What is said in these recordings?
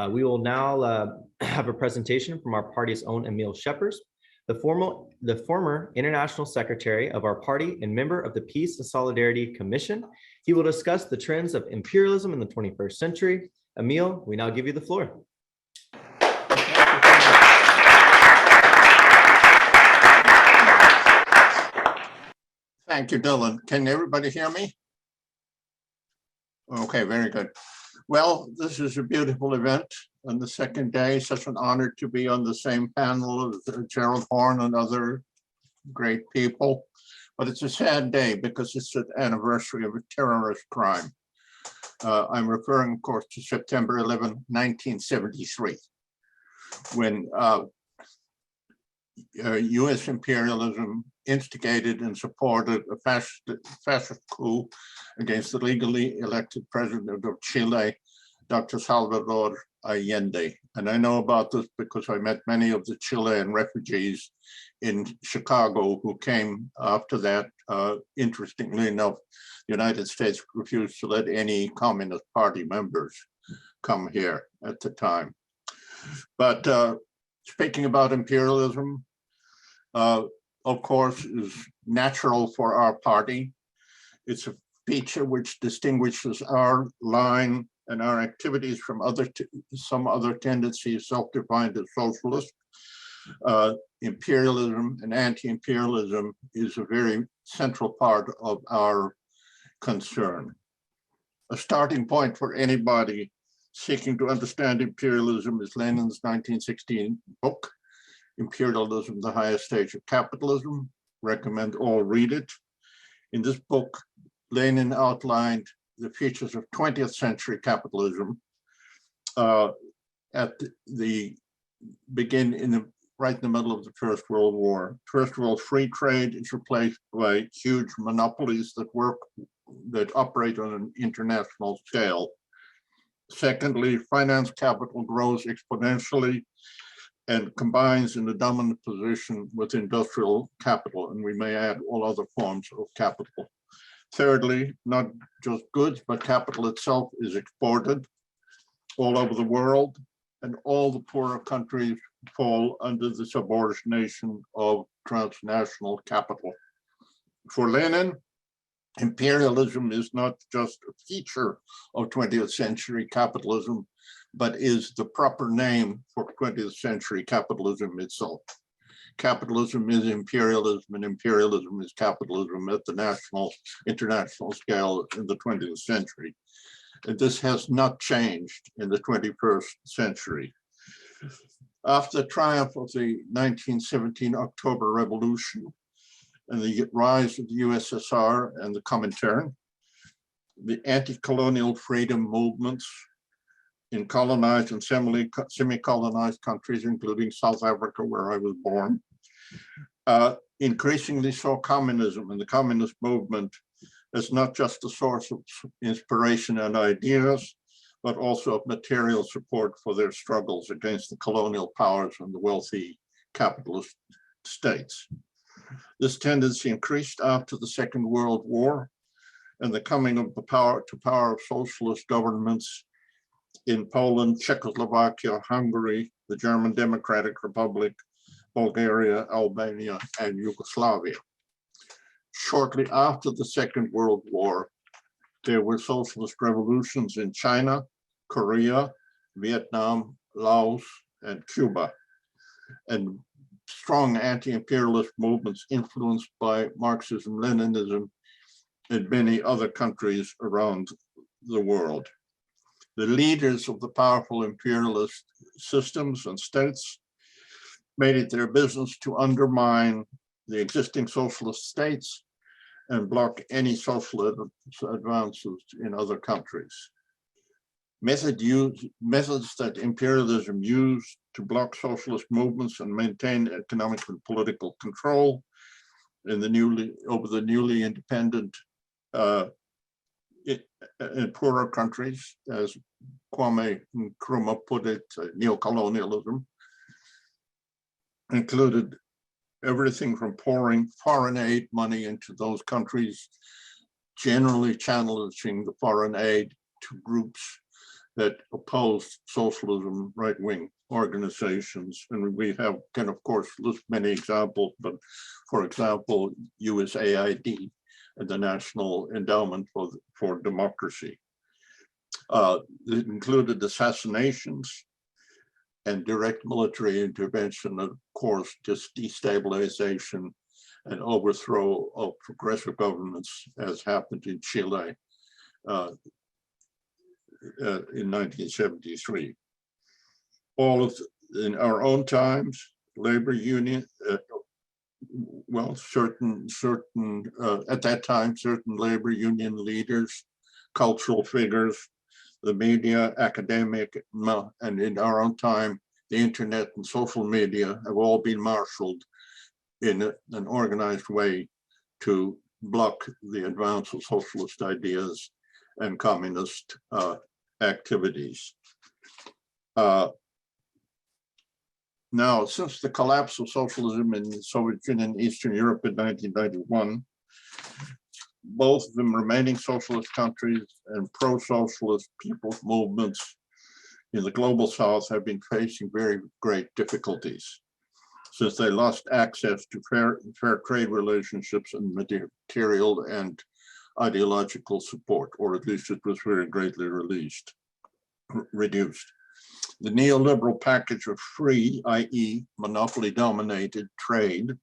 We will now have a presentation from our party's own Emile Schepers, the former international secretary of our party and member of the Peace and Solidarity Commission. He will discuss the trends of imperialism in the 21st century. Emile, we now give you the floor. Thank you, Dylan. Can everybody hear me? Okay, very good. Well, this is a beautiful event on the second day. Such an honor to be on the same panel as Gerald Horne and other great people. But it's a sad day because it's the anniversary of a terrorist crime. I'm referring, of course, to September 11, 1973, when U.S. imperialism instigated and supported a fascist coup against the legally elected president of Chile, Dr. Salvador Allende. And I know about this because I met many of the Chilean refugees in Chicago who came after that. Interestingly enough, the United States refused to let any Communist Party members come here at the time. But speaking about imperialism, of course, is natural for our party. It's a feature which distinguishes our line and our activities from some other tendencies self-defined as socialist. Imperialism and anti-imperialism is a very central part of our concern. A starting point for anybody seeking to understand imperialism is Lenin's 1916 book, Imperialism, the Highest Stage of Capitalism. Recommend all read it. In this book, Lenin outlined the features of 20th century capitalism at the right in the middle of the First World War. First of all, free trade is replaced by huge monopolies that operate on an international scale. Secondly, finance capital grows exponentially and combines in a dominant position with industrial capital, and we may add all other forms of capital. Thirdly, not just goods, but capital itself is exported all over the world, and all the poorer countries fall under the subordination of transnational capital. For Lenin, imperialism is not just a feature of 20th century capitalism, but is the proper name for 20th century capitalism itself. Capitalism is imperialism, and imperialism is capitalism at the international scale in the 20th century. And this has not changed in the 21st century. After the triumph of the 1917 October Revolution and the rise of the USSR and the Comintern, the anti-colonial freedom movements in colonized and semi-colonized countries, including South Africa, where I was born, increasingly saw communism and the communist movement as not just a source of inspiration and ideas, but also of material support for their struggles against the colonial powers and the wealthy capitalist states. This tendency increased after the Second World War and the coming of the power of socialist governments in Poland, Czechoslovakia, Hungary, the German Democratic Republic, Bulgaria, Albania, and Yugoslavia. Shortly after the Second World War, there were socialist revolutions in China, Korea, Vietnam, Laos, and Cuba, and strong anti-imperialist movements influenced by Marxism, Leninism, in many other countries around the world. The leaders of the powerful imperialist systems and states made it their business to undermine the existing socialist states and block any social advances in other countries. Methods that imperialism used to block socialist movements and maintain economic and political control in over the newly independent in poorer countries, as Kwame Nkrumah put it, neocolonialism, included everything from pouring foreign aid money into those countries, generally channelizing the foreign aid to groups that oppose socialism, right-wing organizations. And we can of course list many examples, but for example, USAID, the National Endowment for Democracy. It included assassinations and direct military intervention, and of course, just destabilization and overthrow of progressive governments, as happened in Chile in 1973. All of in our own times, labor union, certain at that time, certain labor union leaders, cultural figures, the media, academic, and in our own time, the internet and social media have all been marshaled in an organized way to block the advance of socialist ideas and communist activities. Now, since the collapse of socialism in the Soviet Union and Eastern Europe in 1991, both the remaining socialist countries and pro-socialist people's movements in the global south have been facing very great difficulties since they lost access to fair trade relationships and material and ideological support, or at least it was very greatly reduced. The neoliberal package of free, i.e. monopoly-dominated trade,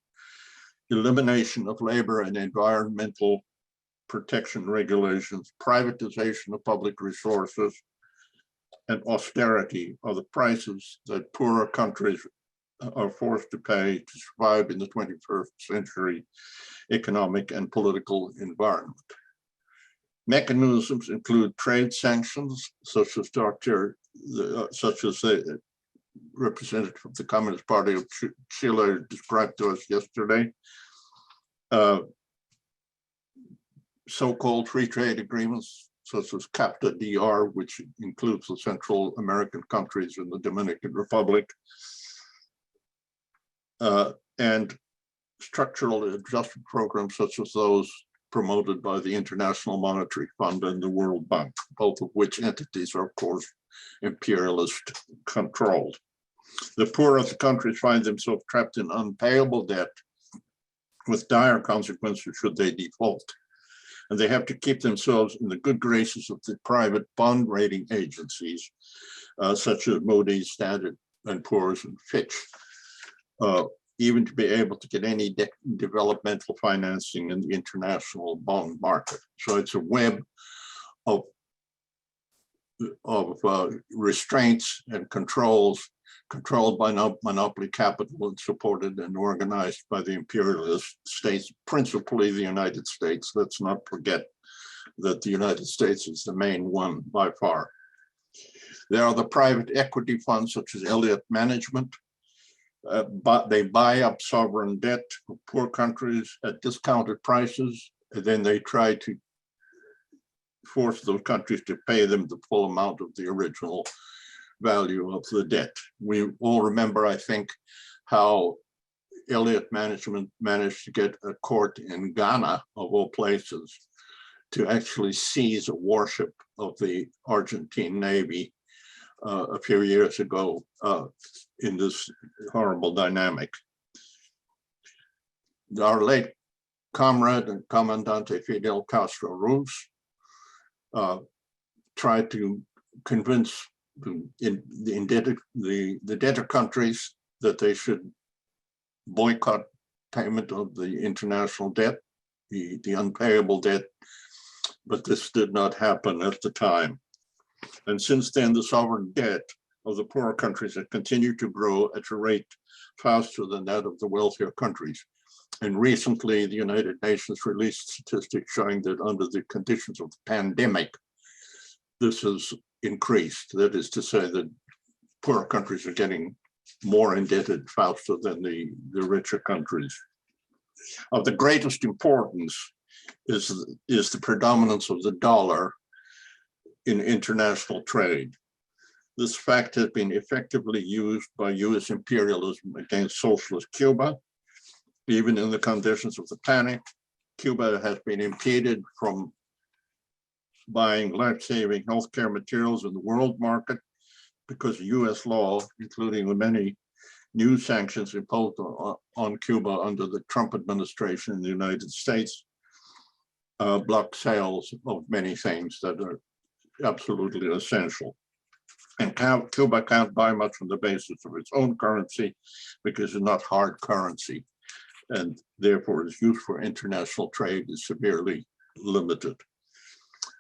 elimination of labor and environmental protection regulations, privatization of public resources, and austerity are the prices that poorer countries are forced to pay to survive in the 21st century economic and political environment. Mechanisms include trade sanctions, such as the representative of the Communist Party of Chile described to us yesterday, so-called free trade agreements, such as CAFTA-DR, which includes the Central American countries and the Dominican Republic, and structural adjustment programs such as those promoted by the International Monetary Fund and the World Bank, both of which entities are, of course, imperialist controlled. The poor of the countries find themselves trapped in unpayable debt with dire consequences should they default. And they have to keep themselves in the good graces of the private bond rating agencies, such as Moody's, Standard & Poor's, and Fitch, even to be able to get any developmental financing in the international bond market. So it's a web of restraints and controls controlled by monopoly capital and supported and organized by the imperialist states, principally the United States. Let's not forget that the United States is the main one by far. There are the private equity funds such as Elliott Management, but they buy up sovereign debt of poor countries at discounted prices, and then they try to force those countries to pay them the full amount of the original value of the debt. We all remember, I think, how Elliott Management managed to get a court in Ghana, of all places, to actually seize a warship of the Argentine Navy a few years ago in this horrible dynamic. Our late comrade and Comandante Fidel Castro Ruz tried to convince the debtor countries that they should boycott payment of the international debt, the unpayable debt, but this did not happen at the time. And since then, the sovereign debt of the poorer countries has continued to grow at a rate faster than that of the wealthier countries. And recently, the United Nations released statistics showing that under the conditions of the pandemic, this has increased. That is to say that poorer countries are getting more indebted faster than the richer countries. Of the greatest importance is the predominance of the dollar in international trade. This fact has been effectively used by US imperialism against socialist Cuba. Even in the conditions of the panic, Cuba has been impeded from buying life-saving healthcare materials in the world market because of US law, including the many new sanctions imposed on Cuba under the Trump administration in the United States, block sales of many things that are absolutely essential. And Cuba can't buy much on the basis of its own currency because it's not hard currency, and therefore its use for international trade is severely limited.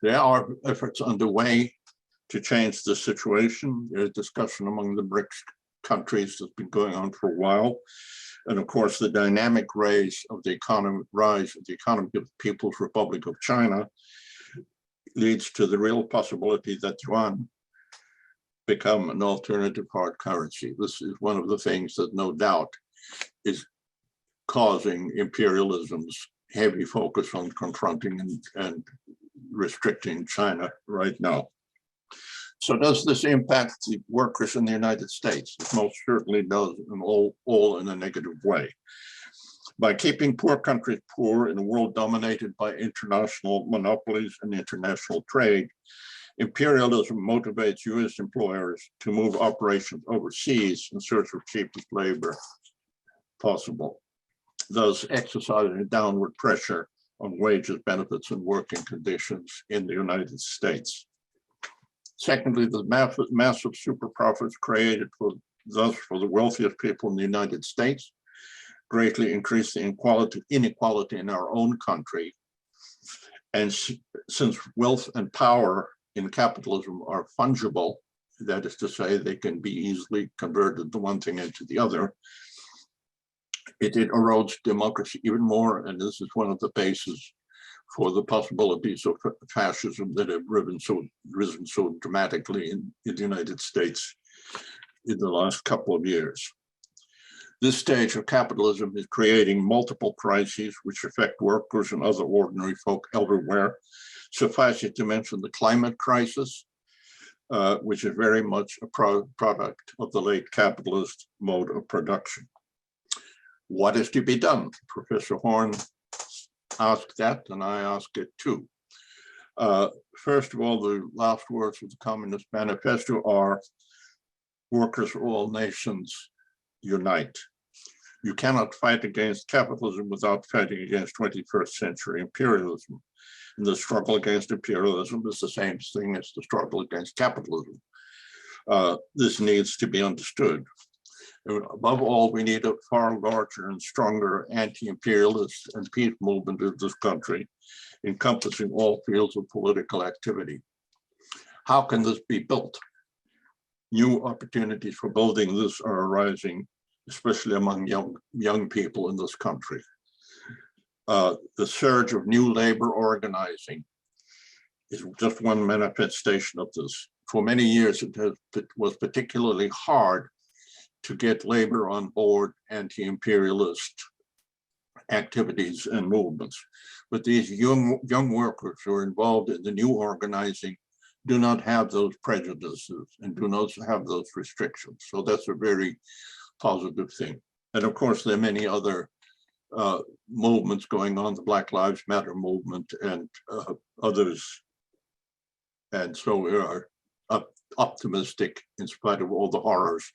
There are efforts underway to change the situation. There's discussion among the BRICS countries that's been going on for a while. And of course, the dynamic rise of the economy of the People's Republic of China leads to the real possibility that yuan become an alternative hard currency. This is one of the things that no doubt is causing imperialism's heavy focus on confronting and restricting China right now. So does this impact the workers in the United States? It most certainly does, and all in a negative way. By keeping poor countries poor in a world dominated by international monopolies and international trade, imperialism motivates US employers to move operations overseas in search of cheapest labor possible, thus exercising downward pressure on wages, benefits, and working conditions in the United States. Secondly, the massive super profits created for the wealthiest people in the United States greatly increase the inequality in our own country. And since wealth and power in capitalism are fungible, that is to say, they can be easily converted to one thing into the other, it erodes democracy even more, and this is one of the bases for the possibilities of fascism that have risen so dramatically in the United States in the last couple of years. This stage of capitalism is creating multiple crises which affect workers and other ordinary folk everywhere. Suffice it to mention the climate crisis, which is very much a product of the late capitalist mode of production. What is to be done? Professor Horn asked that, and I ask it too. First of all, the last words of the Communist Manifesto are, workers of all nations unite. You cannot fight against capitalism without fighting against 21st century imperialism. And the struggle against imperialism is the same thing as the struggle against capitalism. This needs to be understood. Above all, we need a far larger and stronger anti-imperialist and peace movement in this country, encompassing all fields of political activity. How can this be built? New opportunities for building this are arising, especially among young people in this country. The surge of new labor organizing is just one manifestation of this. For many years, it was particularly hard to get labor on board anti-imperialist activities and movements. But these young workers who are involved in the new organizing do not have those prejudices and do not have those restrictions. So that's a very positive thing. And of course, there are many other movements going on, the Black Lives Matter movement and others. And so we are optimistic in spite of all the horrors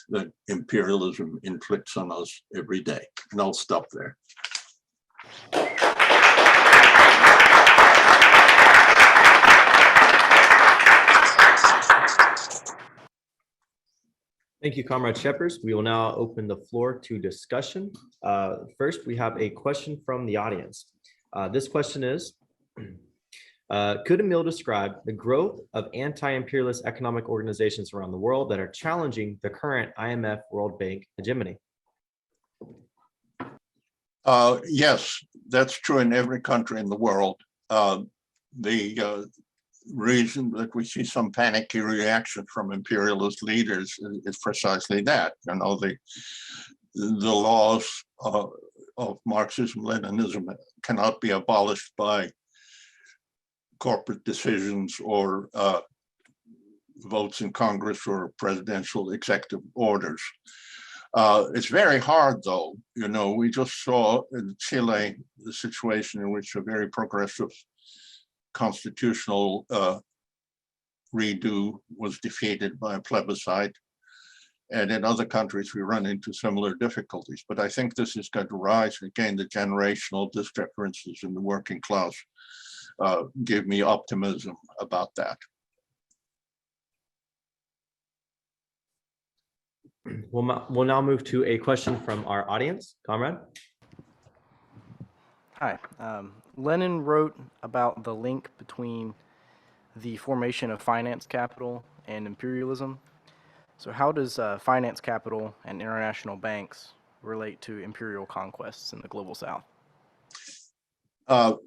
that imperialism inflicts on us every day. And I'll stop there. Thank you, Comrade Schepers. We will now open the floor to discussion. First, we have a question from the audience. This question is, could Emile describe the growth of anti-imperialist economic organizations around the world that are challenging the current IMF World Bank hegemony? Yes, that's true in every country in the world. The reason that we see some panicky reaction from imperialist leaders is precisely that. You know, the laws of Marxism-Leninism cannot be abolished by corporate decisions or votes in Congress or presidential executive orders. It's very hard, though. You know, we just saw in Chile the situation in which a very progressive constitutional redo was defeated by a plebiscite. And in other countries, we run into similar difficulties. But I think this is going to rise again. The generational differences in the working class give me optimism about that. We'll now move to a question from our audience. Comrade? Hi. Lenin wrote about the link between the formation of finance capital and imperialism. So how does finance capital and international banks relate to imperial conquests in the global south? Well,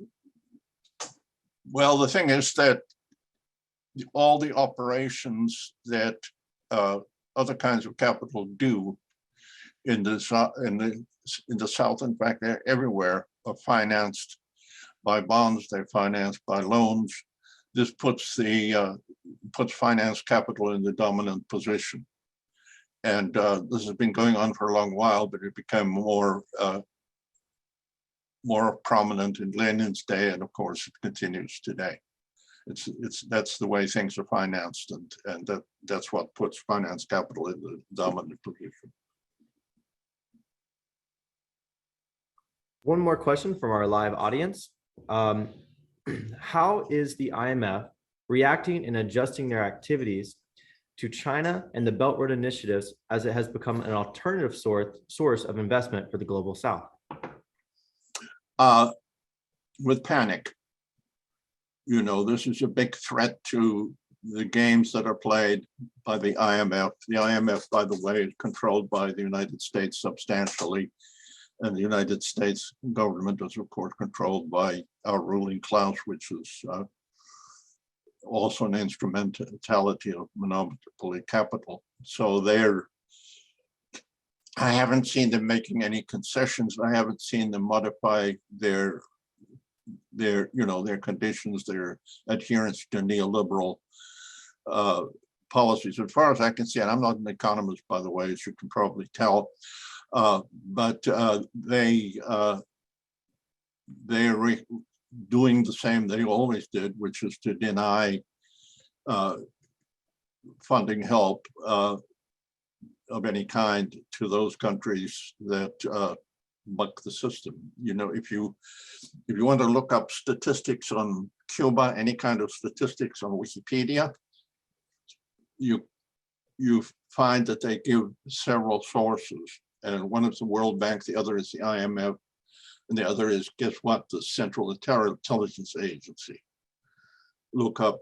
the thing is that all the operations that other kinds of capital do in the South, in fact, they're everywhere, are financed by bonds, they're financed by loans. This puts finance capital in the dominant position. And this has been going on for a long while, but it became more prominent in Lenin's day, and of course it continues today. That's the way things are financed, and that's what puts finance capital in the dominant position. One more question from our live audience. How is the IMF reacting and adjusting their activities to China and the Belt Road initiatives as it has become an alternative source of investment for the global south? With panic. You know, this is a big threat to the games that are played by the IMF. The IMF, by the way, is controlled by the United States substantially. And the United States government is, of course, controlled by our ruling class, which is also an instrumentality of monopoly capital. So I haven't seen them making any concessions. I haven't seen them modify their conditions, their adherence to neoliberal policies. As far as I can see, and I'm not an economist, by the way, as you can probably tell, but they're doing the same they always did, which is to deny funding help of any kind to those countries that buck the system. You know, if you want to look up statistics on Cuba, any kind of statistics on Wikipedia, you find that they give several sources. And one is the World Bank, the other is the IMF, and the other is, guess what, the Central Intelligence Agency. Look up,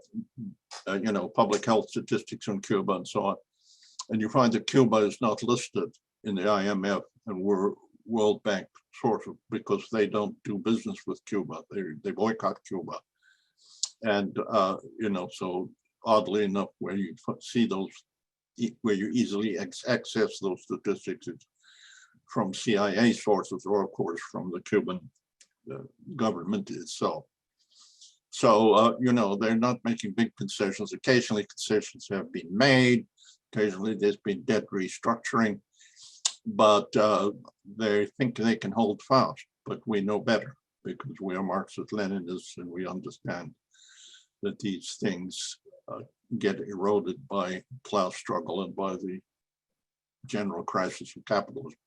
public health statistics on Cuba and so on. And you find that Cuba is not listed in the IMF and World Bank sources because they don't do business with Cuba. They boycott Cuba. And, so oddly enough, where you see those, where you easily access those statistics, it's from CIA sources or, of course, from the Cuban government itself. So, they're not making big concessions. Occasionally concessions have been made. Occasionally there's been debt restructuring, but they think they can hold fast, but we know better because we are Marxist-Leninists and we understand that these things get eroded by class struggle and by the general crisis of capitalism.